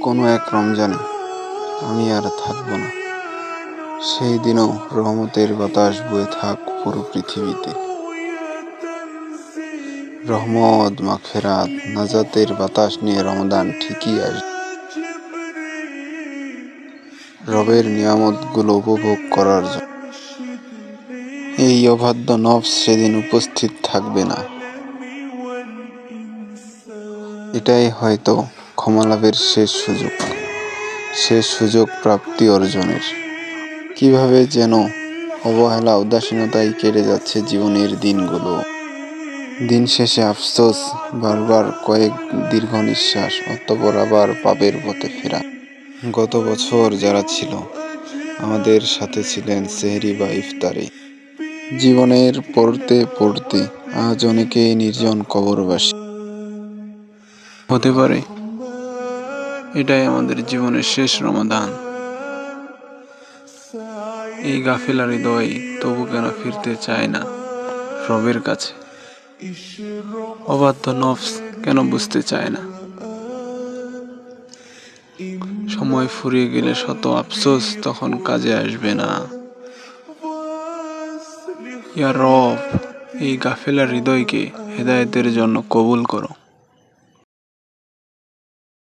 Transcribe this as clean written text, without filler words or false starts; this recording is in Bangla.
কোনো এক রমজানে আমি আর থাকব না। সেই দিনও রহমতের বাতাস বয়ে থাক পুরো পৃথিবীতে। রহমত, মাগফিরাত, নাজাতের বাতাস নিয়ে রমাদান ঠিকই আসবে। রবের নিয়ামতগুলো উপভোগ করার জন্য। এই অবাধ্য নফস সেদিন উপস্থিত থাকবে না। এটাই হয়তো ক্ষমা লাভের শেষ সুযোগ প্রাপ্তি অর্জনের। কিভাবে যেন অবহেলা উদাসীনতায় কেটে যাচ্ছে জীবনের দিনগুলো। দিন শেষে আফসোস, বারবার কয়েক দীর্ঘ নিঃশ্বাস, অতঃপর আবার পাপের পথে ফেরা। গত বছর যারা ছিল আমাদের সাথে ছিলেন সেহরি বা ইফতারে, জীবনের পড়তে পড়তে আজ অনেকেই নির্জন কবরবাসী। হতে পারে এটাই আমাদের জীবনের শেষ রমাদান। এই গাফেলা হৃদয় তবু কেন ফিরতে চায় না রবের কাছে? অবাধ্য নফস কেন বুঝতে চায় না? সময় ফুরিয়ে গেলে শত আফসোস তখন কাজে আসবে না। ইয়া রব, এই গাফেলা হৃদয়কে হেদায়েতের জন্য কবুল করো।